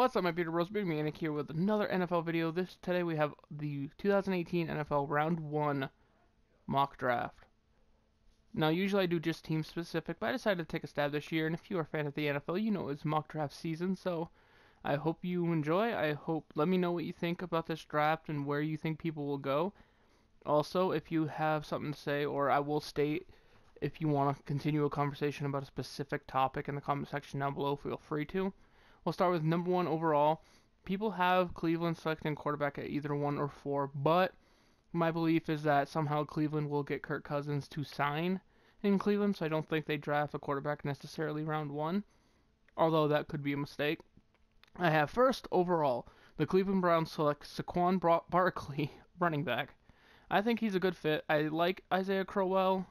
What's up, my beautiful bros? Maine-iac here with another NFL video. Today we have the 2018 NFL Round 1 mock draft. Now, usually I do just team specific, but I decided to take a stab this year, and if you are a fan of the NFL, you know it's mock draft season, so I hope you enjoy. Let me know what you think about this draft and where you think people will go. Also, if you have something to say, or I will state if you want to continue a conversation about a specific topic in the comment section down below, feel free to. We'll start with number 1 overall. People have Cleveland selecting quarterback at either 1 or 4, but my belief is that somehow Cleveland will get Kirk Cousins to sign in Cleveland, so I don't think they draft a quarterback necessarily round 1, although that could be a mistake. I have first overall, the Cleveland Browns select Saquon Barkley, running back. I think he's a good fit. I like Isaiah Crowell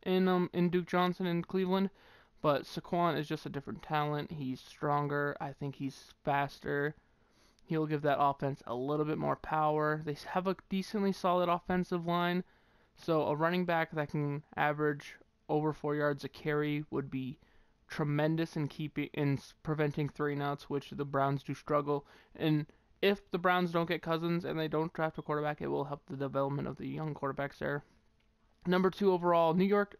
in Duke Johnson in Cleveland, but Saquon is just a different talent. He's stronger. I think he's faster. He'll give that offense a little bit more power. They have a decently solid offensive line, so a running back that can average over 4 yards a carry would be tremendous in preventing 3-and-outs, which the Browns do struggle. And if the Browns don't get Cousins and they don't draft a quarterback, it will help the development of the young quarterbacks there. Number 2 overall, New York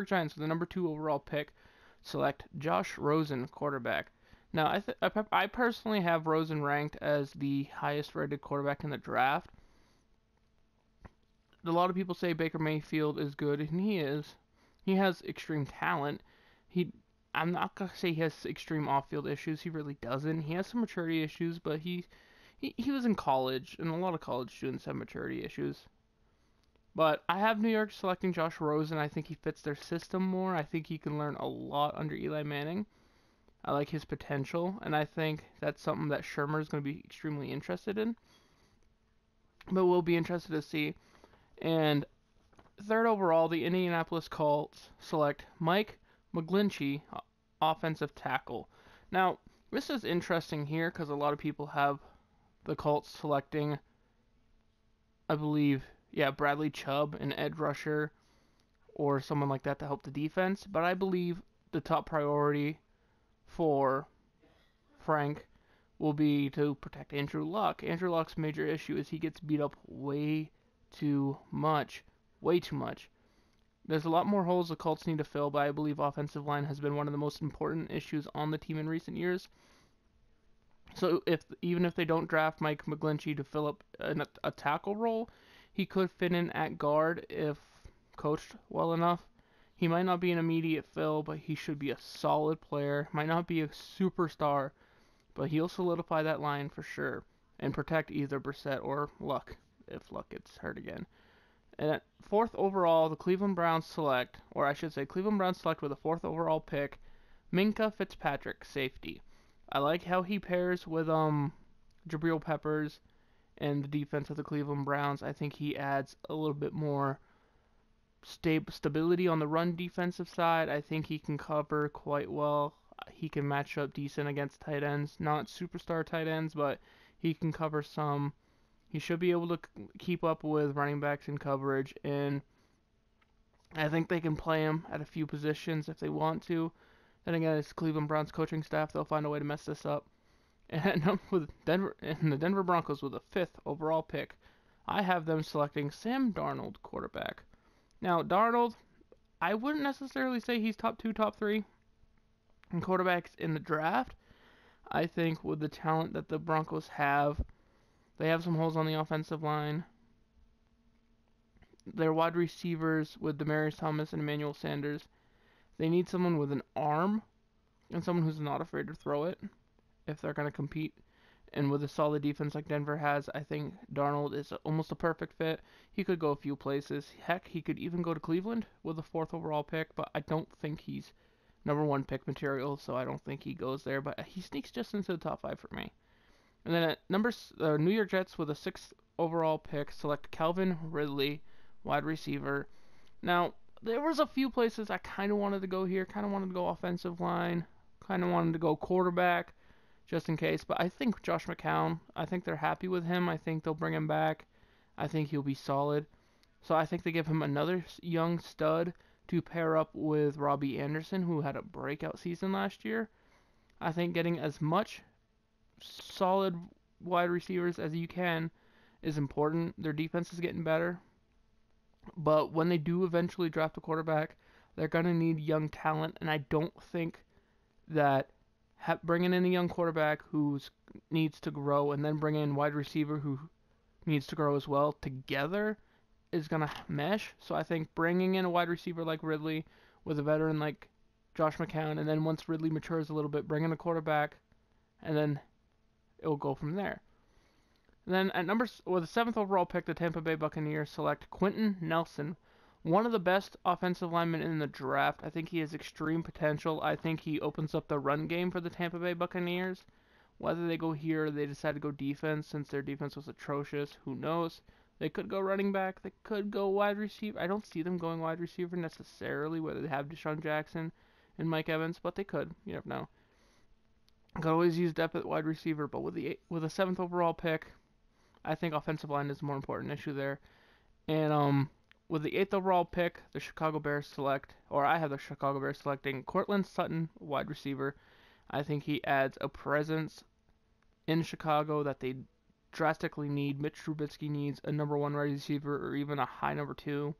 Giants with the number 2 overall pick select Josh Rosen, quarterback. Now, I personally have Rosen ranked as the highest rated quarterback in the draft. A lot of people say Baker Mayfield is good, and he is. He has extreme talent. I'm not going to say he has extreme off-field issues. He really doesn't. He has some maturity issues, but he was in college, and a lot of college students have maturity issues. But I have New York selecting Josh Rosen. I think he fits their system more. I think he can learn a lot under Eli Manning. I like his potential, and I think that's something that Shermer is going to be extremely interested in. But we'll be interested to see. And third overall, the Indianapolis Colts select Mike McGlinchey, offensive tackle. Now, this is interesting here because a lot of people have the Colts selecting, I believe, Bradley Chubb, an edge rusher, or someone like that to help the defense. But I believe the top priority for Frank will be to protect Andrew Luck. Andrew Luck's major issue is he gets beat up way too much. Way too much. There's a lot more holes the Colts need to fill, but I believe offensive line has been one of the most important issues on the team in recent years. So even if they don't draft Mike McGlinchey to fill up a tackle role, he could fit in at guard if coached well enough. He might not be an immediate fill, but he should be a solid player. Might not be a superstar, but he'll solidify that line for sure and protect either Brissett or Luck if Luck gets hurt again. And at fourth overall, the Cleveland Browns select, or I should say Cleveland Browns select with a 4th overall pick, Minkah Fitzpatrick, safety. I like how he pairs with Jabril Peppers and the defense of the Cleveland Browns. I think he adds a little bit more stability on the run defensive side. I think he can cover quite well. He can match up decent against tight ends. Not superstar tight ends, but he can cover some. He should be able to keep up with running backs in coverage, and I think they can play him at a few positions if they want to. Then again, it's Cleveland Browns coaching staff. They'll find a way to mess this up. And with the Denver Broncos with a 5th overall pick, I have them selecting Sam Darnold, quarterback. Now, Darnold, I wouldn't necessarily say he's top 2, top 3 in quarterbacks in the draft. I think with the talent that the Broncos have, they have some holes on the offensive line. Their wide receivers with Demaryius Thomas and Emmanuel Sanders, they need someone with an arm and someone who's not afraid to throw it if they're going to compete. And with a solid defense like Denver has, I think Darnold is almost a perfect fit. He could go a few places. Heck, he could even go to Cleveland with a 4th overall pick, but I don't think he's number 1 pick material, so I don't think he goes there. But he sneaks just into the top 5 for me. And then at New York Jets with a 6th overall pick select Calvin Ridley, wide receiver. Now, there was a few places I kind of wanted to go here. Kind of wanted to go offensive line. Kind of wanted to go quarterback, just in case. But I think Josh McCown, I think they're happy with him. I think they'll bring him back. I think he'll be solid. So I think they give him another young stud to pair up with Robbie Anderson, who had a breakout season last year. I think getting as much solid wide receivers as you can is important. Their defense is getting better, but when they do eventually draft a quarterback, they're going to need young talent, and I don't think that bringing in a young quarterback who needs to grow and then bringing in wide receiver who needs to grow as well together is going to mesh. So I think bringing in a wide receiver like Ridley with a veteran like Josh McCown, and then once Ridley matures a little bit, bring in a quarterback, and then it will go from there. And then with the 7th overall pick, the Tampa Bay Buccaneers select Quentin Nelson, one of the best offensive linemen in the draft. I think he has extreme potential. I think he opens up the run game for the Tampa Bay Buccaneers. Whether they go here or they decide to go defense, since their defense was atrocious, who knows? They could go running back. They could go wide receiver. I don't see them going wide receiver necessarily, whether they have Deshaun Jackson and Mike Evans, but they could. You never know. Could always use depth at wide receiver, but with a 7th overall pick, I think offensive line is a more important issue there. And with the 8th overall pick, the Chicago Bears select, or I have the Chicago Bears selecting Courtland Sutton, wide receiver. I think he adds a presence in Chicago that they drastically need. Mitch Trubisky needs a number 1 wide receiver or even a high number 2.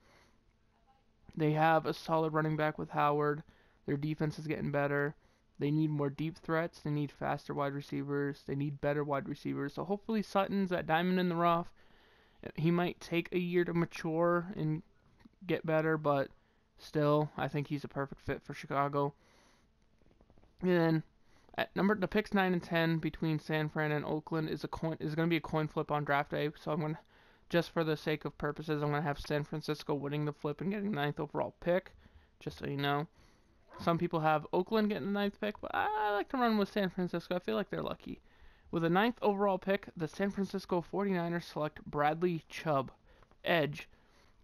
They have a solid running back with Howard. Their defense is getting better. They need more deep threats. They need faster wide receivers. They need better wide receivers. So hopefully Sutton's that diamond in the rough. He might take a year to mature and get better, but still, I think he's a perfect fit for Chicago. And then the picks 9 and 10 between San Fran and Oakland is going to be a coin flip on draft day. So I'm going to, just for the sake of purposes, I'm going to have San Francisco winning the flip and getting the 9th overall pick, just so you know. Some people have Oakland getting the 9th pick, but I like to run with San Francisco. I feel like they're lucky. With the 9th overall pick, the San Francisco 49ers select Bradley Chubb, edge.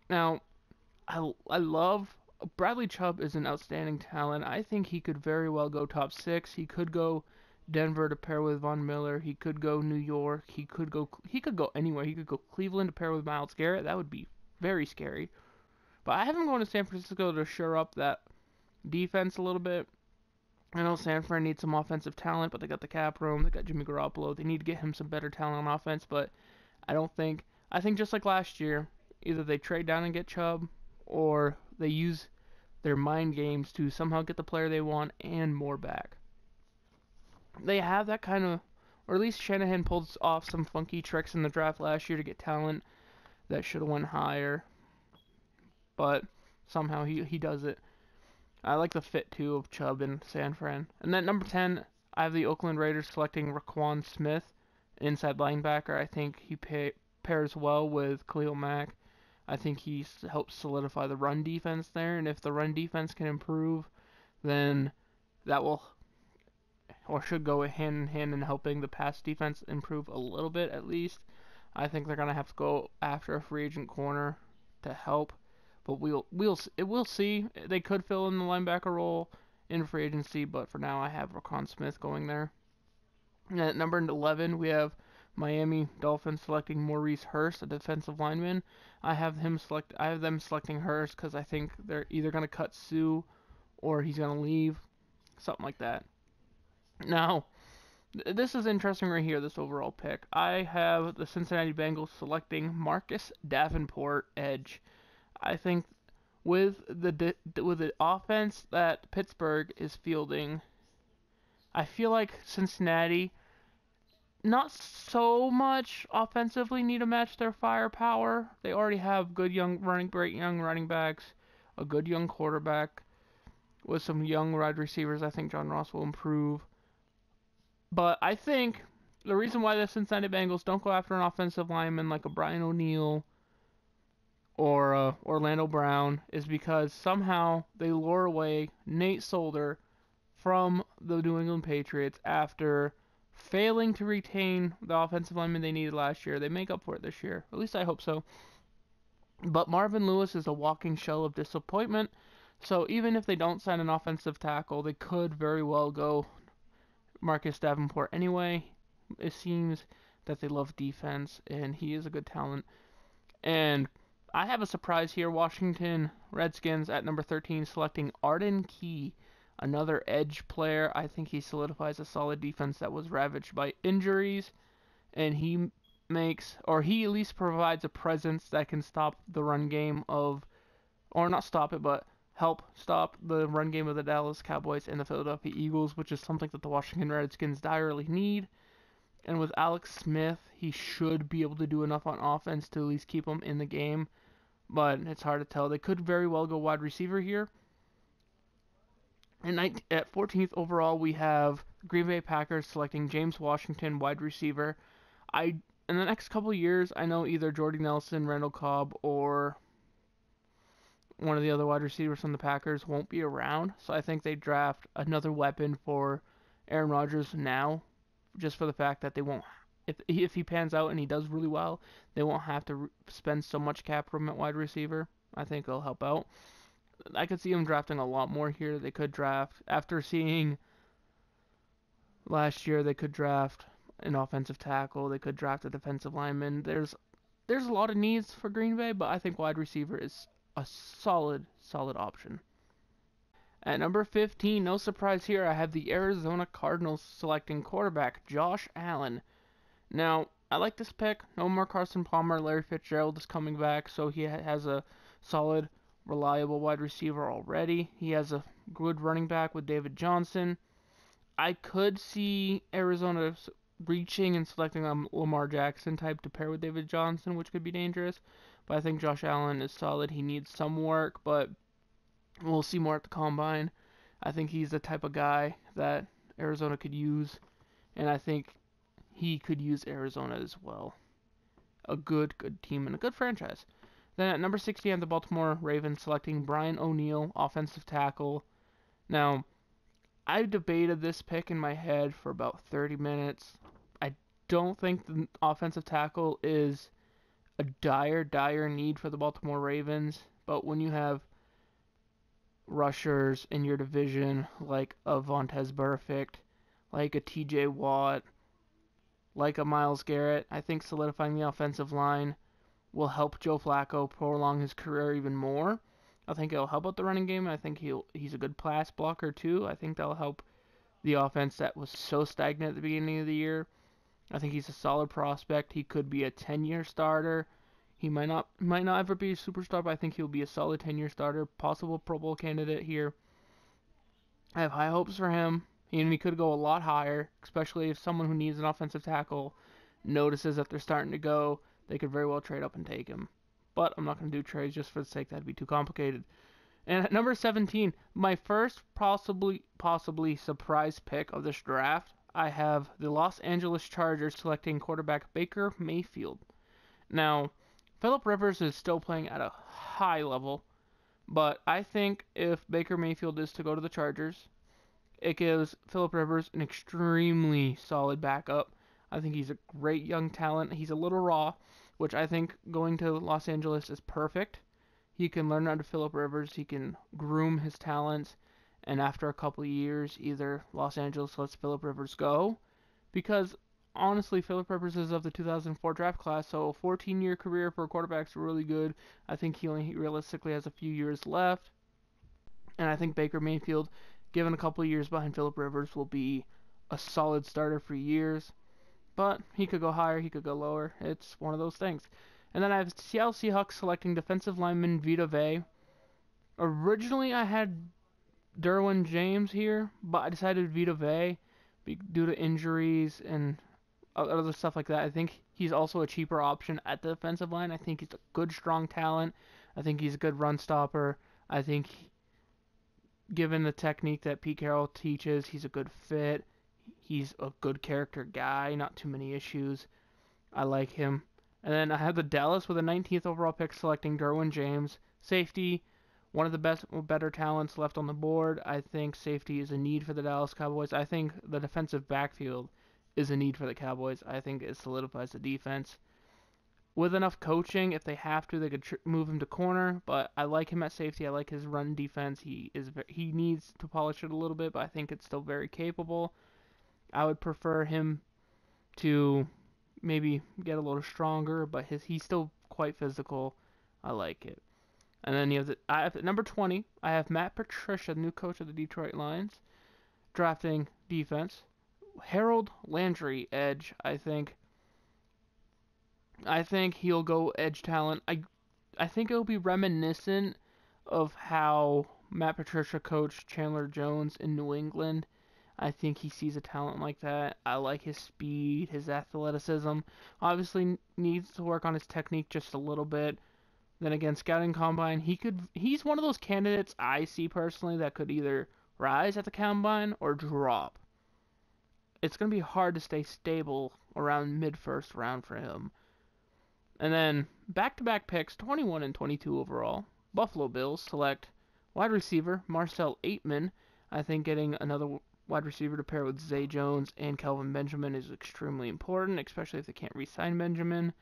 Now, I love Bradley Chubb is an outstanding talent. I think he could very well go top 6. He could go Denver to pair with Von Miller. He could go New York. He could go anywhere. He could go Cleveland to pair with Myles Garrett. That would be very scary. But I have him going to San Francisco to shore up that defense a little bit. I know San Fran needs some offensive talent, but they got the cap room. They got Jimmy Garoppolo. They need to get him some better talent on offense, but I think just like last year, either they trade down and get Chubb, or they use their mind games to somehow get the player they want and more back. They have that kind of, or at least Shanahan pulled off some funky tricks in the draft last year to get talent that should have went higher, but somehow he does it. I like the fit, too, of Chubb and San Fran. And then number 10, I have the Oakland Raiders selecting Raquan Smith, inside linebacker. I think he pairs well with Khalil Mack. I think he helps solidify the run defense there. And if the run defense can improve, then that will, or should go hand in hand in helping the pass defense improve a little bit at least. I think they're going to have to go after a free agent corner to help. But we'll see. They could fill in the linebacker role in free agency, but for now I have Raquan Smith going there. And at number 11, we have Miami Dolphins selecting Maurice Hurst, a defensive lineman. I have them selecting Hurst because I think they're either going to cut Sue or he's going to leave, something like that. Now, this is interesting right here, this overall pick. I have the Cincinnati Bengals selecting Marcus Davenport, edge. I think with the offense that Pittsburgh is fielding, I feel like Cincinnati not so much offensively need to match their firepower. They already have great young running backs, a good young quarterback with some young wide receivers. I think John Ross will improve. But I think the reason why the Cincinnati Bengals don't go after an offensive lineman like a Brian O'Neill or Orlando Brown is because somehow they lure away Nate Solder from the New England Patriots after failing to retain the offensive lineman they needed last year. They make up for it this year. At least I hope so. But Marvin Lewis is a walking shell of disappointment. So even if they don't sign an offensive tackle, they could very well go Marcus Davenport anyway. It seems that they love defense, and he is a good talent. And I have a surprise here. Washington Redskins at number 13 selecting Arden Key, another edge player. I think he solidifies a solid defense that was ravaged by injuries, and he he at least provides a presence that can stop the run game of, or not stop it, but help stop the run game of the Dallas Cowboys and the Philadelphia Eagles, which is something that the Washington Redskins direly need. And with Alex Smith, he should be able to do enough on offense to at least keep him in the game, but it's hard to tell. They could very well go wide receiver here. And at 14th overall, we have Green Bay Packers selecting James Washington, wide receiver. In the next couple of years, I know either Jordy Nelson, Randall Cobb, or one of the other wide receivers from the Packers won't be around. So I think they draft another weapon for Aaron Rodgers now, just for the fact that they won't. If he pans out and he does really well, they won't have to spend so much cap room at wide receiver. I think it'll help out. I could see him drafting a lot more here. They could draft, after seeing last year, they could draft an offensive tackle. They could draft a defensive lineman. There's a lot of needs for Green Bay, but I think wide receiver is a solid option. At number 15, no surprise here, I have the Arizona Cardinals selecting quarterback Josh Allen. Now, I like this pick. No more Carson Palmer. Larry Fitzgerald is coming back, so he has a solid, reliable wide receiver already. He has a good running back with David Johnson. I could see Arizona reaching and selecting a Lamar Jackson type to pair with David Johnson, which could be dangerous. But I think Josh Allen is solid. He needs some work, but we'll see more at the combine. I think he's the type of guy that Arizona could use, and I think he could use Arizona as well. A good team and a good franchise. Then at number 60, I have the Baltimore Ravens selecting Brian O'Neill, offensive tackle. Now, I debated this pick in my head for about 30 minutes. I don't think the offensive tackle is a dire need for the Baltimore Ravens, but when you have rushers in your division like a Vontaze Burfict, like a TJ Watt, like a Myles Garrett, I think solidifying the offensive line will help Joe Flacco prolong his career even more. I think it'll help out the running game. I think he's a good pass blocker too. I think that'll help the offense that was so stagnant at the beginning of the year. I think he's a solid prospect. He could be a 10-year starter. He might not ever be a superstar, but I think he'll be a solid 10-year starter, possible Pro Bowl candidate here. I have high hopes for him, and he could go a lot higher, especially if someone who needs an offensive tackle notices that they're starting to go. They could very well trade up and take him. But I'm not going to do trades just for the sake that'd be too complicated. And at number 17, my first possibly surprise pick of this draft, I have the Los Angeles Chargers selecting quarterback Baker Mayfield. Now, Phillip Rivers is still playing at a high level, but I think if Baker Mayfield is to go to the Chargers, it gives Phillip Rivers an extremely solid backup. I think he's a great young talent. He's a little raw, which I think going to Los Angeles is perfect. He can learn under Phillip Rivers. He can groom his talents, and after a couple of years, either Los Angeles lets Phillip Rivers go, because honestly, Phillip Rivers is of the 2004 draft class, so a 14-year career for a quarterback is really good. I think he only realistically has a few years left, and I think Baker Mayfield, given a couple of years behind Phillip Rivers, will be a solid starter for years. But he could go higher, he could go lower. It's one of those things. And then I have Seattle Seahawks selecting defensive lineman Vita Vea. Originally, I had Derwin James here, but I decided Vita Vea due to injuries and other stuff like that. I think he's also a cheaper option at the defensive line. I think he's a good, strong talent. I think he's a good run stopper. I think, given the technique that Pete Carroll teaches, he's a good fit. He's a good character guy, not too many issues. I like him. And then I have the Dallas with a 19th overall pick selecting Derwin James. Safety, one of the better talents left on the board. I think safety is a need for the Dallas Cowboys. I think the defensive backfield is a need for the Cowboys. I think it solidifies the defense. With enough coaching, if they have to, they could move him to corner. But I like him at safety. I like his run defense. He needs to polish it a little bit, but I think it's still very capable. I would prefer him to maybe get a little stronger, but he's still quite physical. I like it. And then I have at number 20. I have Matt Patricia, new coach of the Detroit Lions, drafting defense. Harold Landry, edge. I think he'll go edge talent. I think it'll be reminiscent of how Matt Patricia coached Chandler Jones in New England. I think he sees a talent like that. I like his speed, his athleticism. Obviously needs to work on his technique just a little bit. Then again, scouting combine, he's one of those candidates I see personally that could either rise at the combine or drop. It's going to be hard to stay stable around mid first round for him. And then back-to-back picks, 21 and 22 overall. Buffalo Bills select wide receiver Marcel Aitman. I think getting another wide receiver to pair with Zay Jones and Kelvin Benjamin is extremely important, especially if they can't re-sign Benjamin.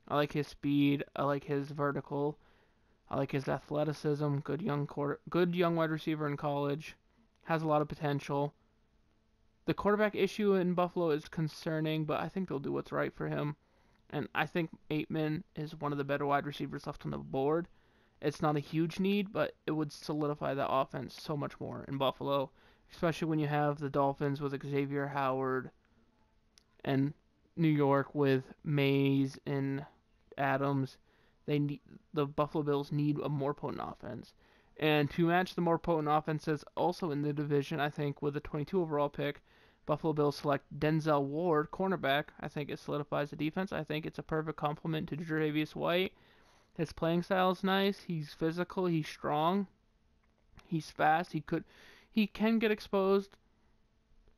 I like his speed. I like his vertical. I like his athleticism. Good young wide receiver in college. Has a lot of potential. The quarterback issue in Buffalo is concerning, but I think they'll do what's right for him. And I think Aitman is one of the better wide receivers left on the board. It's not a huge need, but it would solidify that offense so much more in Buffalo, especially when you have the Dolphins with Xavier Howard and New York with Mays and Adams. The Buffalo Bills need a more potent offense. And to match the more potent offenses also in the division, I think with the 22 overall pick, Buffalo Bills select Denzel Ward, cornerback. I think it solidifies the defense. I think it's a perfect complement to Tre'Davious White. His playing style is nice. He's physical. He's strong. He's fast. He can get exposed,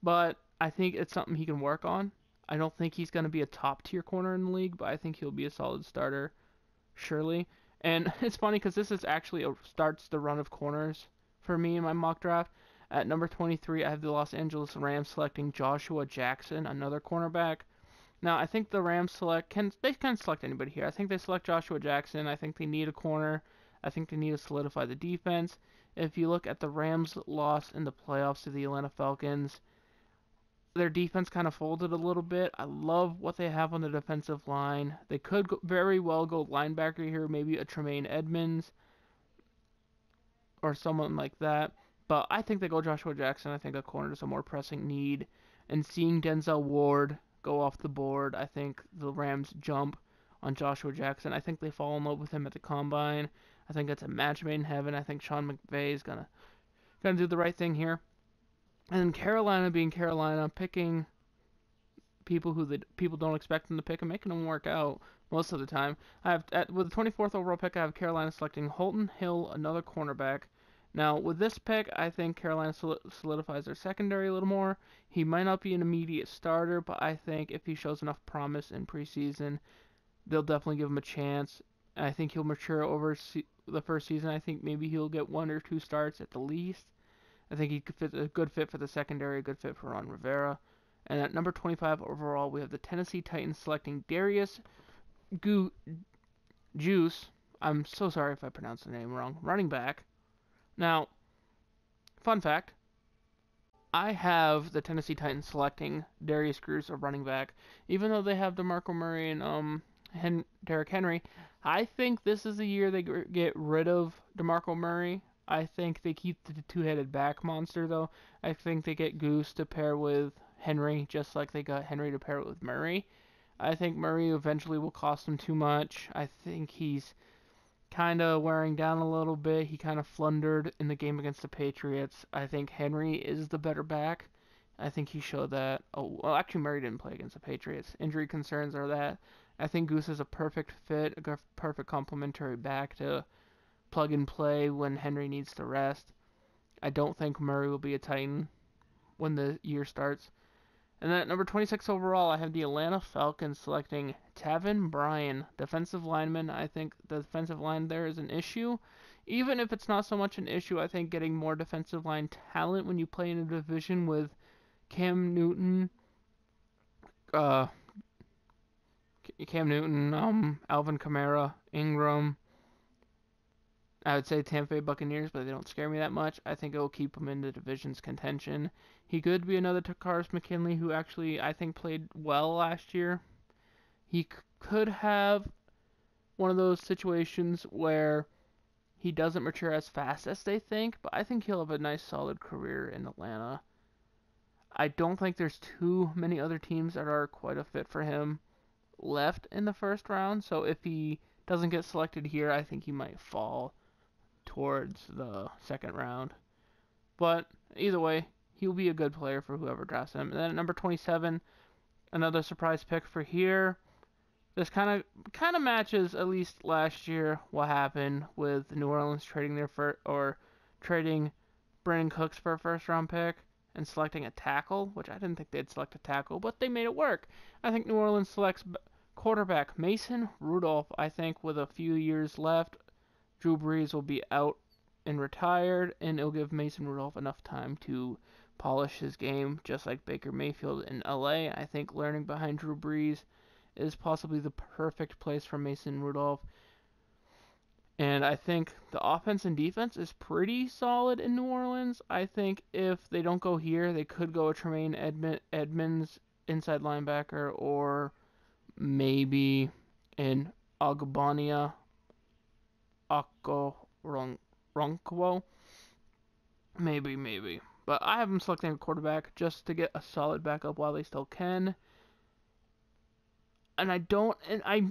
but I think it's something he can work on. I don't think he's going to be a top tier corner in the league, but I think he'll be a solid starter, surely. And it's funny because this is actually starts the run of corners for me in my mock draft. At number 23, I have the Los Angeles Rams selecting Joshua Jackson, another cornerback. Now, I think the Rams can select anybody here. I think they select Joshua Jackson. I think they need a corner. I think they need to solidify the defense. If you look at the Rams' loss in the playoffs to the Atlanta Falcons, their defense kind of folded a little bit. I love what they have on the defensive line. They could very well go linebacker here, maybe a Tremaine Edmonds or someone like that. But I think they go Joshua Jackson. I think a corner is a more pressing need. And seeing Denzel Ward go off the board, I think the Rams jump on Joshua Jackson. I think they fall in love with him at the combine. I think it's a match made in heaven. I think Sean McVay is gonna do the right thing here. And Carolina being Carolina, picking people who people don't expect them to pick and making them work out most of the time. With the 24th overall pick, I have Carolina selecting Holton Hill, another cornerback. Now, with this pick, I think Carolina solidifies their secondary a little more. He might not be an immediate starter, but I think if he shows enough promise in preseason, they'll definitely give him a chance. I think he'll mature over the first season. I think maybe he'll get 1 or 2 starts at the least. I think he could fit a good fit for the secondary, a good fit for Ron Rivera. And at number 25 overall, we have the Tennessee Titans selecting Darius Juice. I'm so sorry if I pronounced the name wrong. Running back. Now, fun fact, I have the Tennessee Titans selecting Darius Guice, a running back. Even though they have DeMarco Murray and Derrick Henry, I think this is the year they get rid of DeMarco Murray. I think they keep the two-headed back monster, though. I think they get Goose to pair with Henry, just like they got Henry to pair with Murray. I think Murray eventually will cost them too much. I think he's kind of wearing down a little bit. He kind of floundered in the game against the Patriots. I think Henry is the better back. I think he showed that. Oh, well, actually, Murray didn't play against the Patriots. Injury concerns are that. I think Goose is a perfect fit, a perfect complementary back to plug and play when Henry needs to rest. I don't think Murray will be a Titan when the year starts. And then at number 26 overall, I have the Atlanta Falcons selecting Taven Bryan, defensive lineman. I think the defensive line there is an issue. Even if it's not so much an issue, I think getting more defensive line talent when you play in a division with Cam Newton, Alvin Kamara, Ingram. I would say Tampa Bay Buccaneers, but they don't scare me that much. I think it will keep him in the division's contention. He could be another Takaris McKinley, who actually I think played well last year. He could have one of those situations where he doesn't mature as fast as they think, but I think he'll have a nice solid career in Atlanta. I don't think there's too many other teams that are quite a fit for him left in the first round, so if he doesn't get selected here, I think he might fall towards the second round. But either way, he'll be a good player for whoever drafts him. And then at number 27, another surprise pick for here. This kind of matches at least last year what happened with New Orleans trading trading Brandon Cooks for a first round pick and selecting a tackle, which I didn't think they'd select a tackle, but they made it work. I think New Orleans selects quarterback Mason Rudolph. I think with a few years left, Drew Brees will be out and retired, and it'll give Mason Rudolph enough time to polish his game, just like Baker Mayfield in LA. I think learning behind Drew Brees is possibly the perfect place for Mason Rudolph. And I think the offense and defense is pretty solid in New Orleans. I think if they don't go here, they could go a Tremaine Edmonds inside linebacker, or maybe an Ogbonnia Okoronkwo. Maybe. But I have them selecting a quarterback just to get a solid backup while they still can. And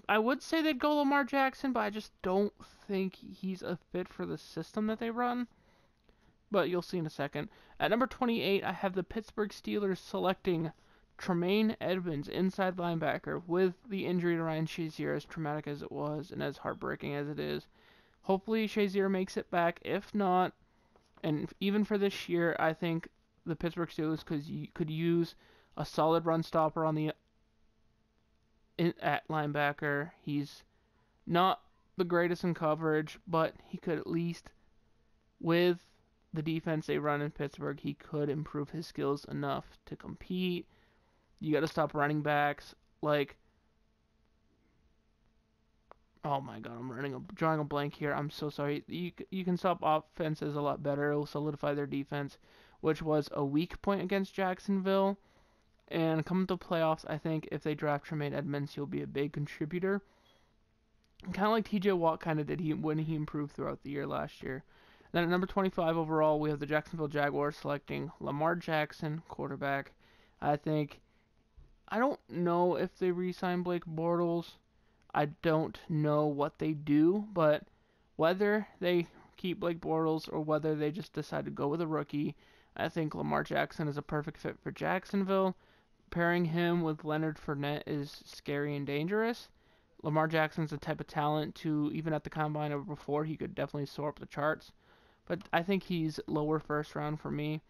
I would say they'd go Lamar Jackson, but I just don't think he's a fit for the system that they run. But you'll see in a second. At number 28, I have the Pittsburgh Steelers selecting Tremaine Edmonds, inside linebacker, with the injury to Ryan Shazier, as traumatic as it was and as heartbreaking as it is. Hopefully Shazier makes it back. If not, and even for this year, I think the Pittsburgh Steelers could use a solid run stopper at linebacker. He's not the greatest in coverage, but he could at least, with the defense they run in Pittsburgh, he could improve his skills enough to compete. You got to stop running backs like, oh my god, I'm drawing a blank here. I'm so sorry. You can stop offenses a lot better. It'll solidify their defense, which was a weak point against Jacksonville. And coming to playoffs, I think if they draft Tremaine Edmonds, he'll be a big contributor. Kind of like TJ Watt kind of did when he improved throughout the year last year. Then at number 25 overall, we have the Jacksonville Jaguars selecting Lamar Jackson, quarterback. I don't know if they re-sign Blake Bortles. I don't know what they do, but whether they keep Blake Bortles or whether they just decide to go with a rookie, I think Lamar Jackson is a perfect fit for Jacksonville. Pairing him with Leonard Fournette is scary and dangerous. Lamar Jackson's the type of talent to, even at the combine or before, he could definitely soar up the charts. But I think he's lower first round for me.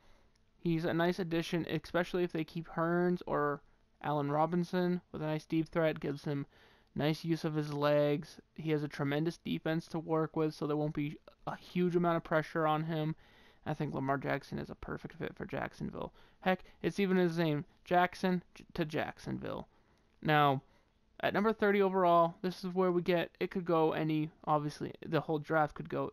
He's a nice addition, especially if they keep Hearns or Allen Robinson with a nice deep threat. Gives him nice use of his legs. He has a tremendous defense to work with, so there won't be a huge amount of pressure on him. I think Lamar Jackson is a perfect fit for Jacksonville. Heck, it's even his name, Jackson to Jacksonville. Now, at number 30 overall, this is where it could go obviously, the whole draft could go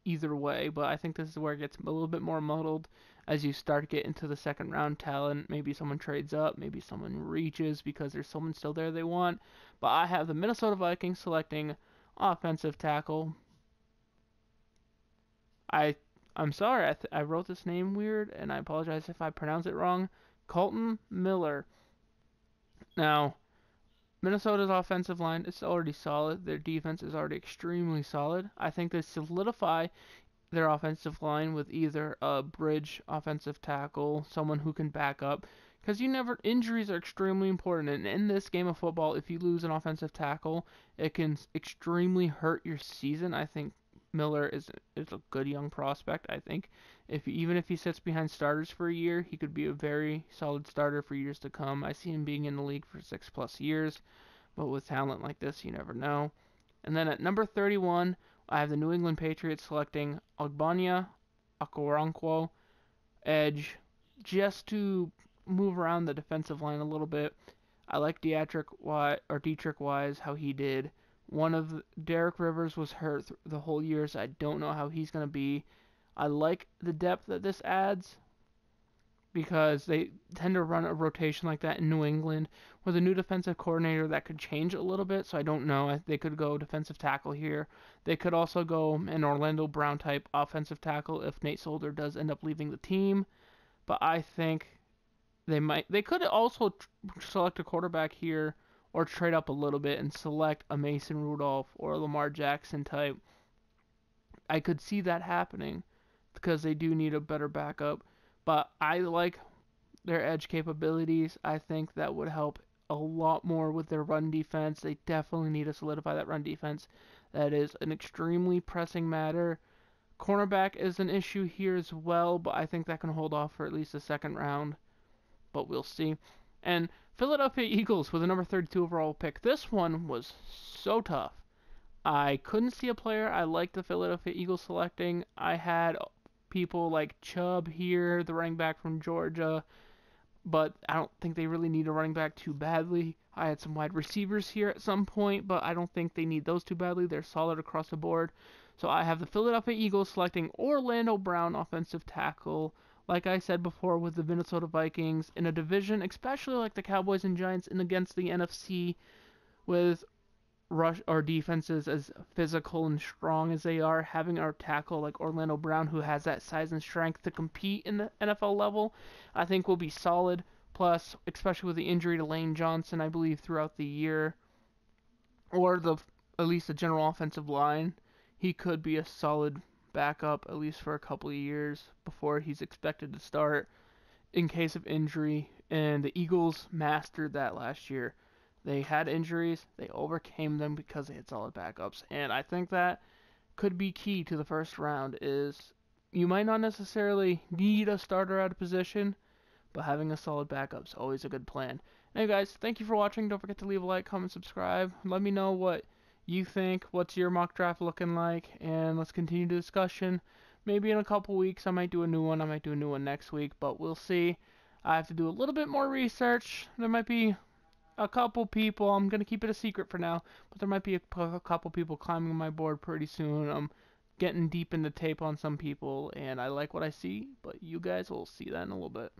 either way, but I think this is where it gets a little bit more muddled as you start to get into the second round talent. Maybe someone trades up, maybe someone reaches because there's someone still there they want. But I have the Minnesota Vikings selecting offensive tackle. I'm sorry, I wrote this name weird, and I apologize if I pronounce it wrong. Colton Miller. Now, Minnesota's offensive line is already solid. Their defense is already extremely solid. I think they solidify their offensive line with either a bridge offensive tackle, someone who can back up, because injuries are extremely important. And in this game of football, if you lose an offensive tackle, it can extremely hurt your season. I think Miller is a good young prospect. I think even if he sits behind starters for a year, he could be a very solid starter for years to come. I see him being in the league for 6+ years, but with talent like this, you never know. And then at number 31, I have the New England Patriots selecting Ogbonnia Okoronkwo, edge, just to move around the defensive line a little bit. I like Dietrich Wise, how he did. Derek Rivers was hurt the whole year, so I don't know how he's going to be. I like the depth that this adds, because they tend to run a rotation like that in New England. With a new defensive coordinator, that could change a little bit, so I don't know. They could go defensive tackle here. They could also go an Orlando Brown type offensive tackle if Nate Solder does end up leaving the team. But I think they could also select a quarterback here or trade up a little bit and select a Mason Rudolph or a Lamar Jackson type. I could see that happening because they do need a better backup. But I like their edge capabilities. I think that would help a lot more with their run defense. They definitely need to solidify that run defense. That is an extremely pressing matter. Cornerback is an issue here as well, but I think that can hold off for at least the second round. But we'll see. And Philadelphia Eagles with a number 32 overall pick. This one was so tough. I couldn't see a player I liked the Philadelphia Eagles selecting. I had people like Chubb here, the running back from Georgia, but I don't think they really need a running back too badly. I had some wide receivers here at some point, but I don't think they need those too badly. They're solid across the board. So I have the Philadelphia Eagles selecting Orlando Brown, offensive tackle. Like I said before, with the Minnesota Vikings in a division, especially like the Cowboys and Giants, and against the NFC, with rush our defenses as physical and strong as they are, having our tackle like Orlando Brown, who has that size and strength to compete in the NFL level, I think will be solid. Plus, especially with the injury to Lane Johnson, I believe throughout the year, or at least the general offensive line, he could be a solid backup at least for a couple of years before he's expected to start in case of injury. And the Eagles mastered that last year. They had injuries, they overcame them because they had solid backups, and I think that could be key to the first round. Is you might not necessarily need a starter out of position, but having a solid backup is always a good plan. Anyway, guys, thank you for watching. Don't forget to leave a like, comment, subscribe. Let me know what you think. What's your mock draft looking like? And let's continue the discussion. Maybe in a couple weeks I might do a new one. I might do a new one next week, but we'll see. I have to do a little bit more research. There might be a couple people, I'm going to keep it a secret for now, but there might be a couple people climbing my board pretty soon. I'm getting deep into tape on some people, and I like what I see, but you guys will see that in a little bit.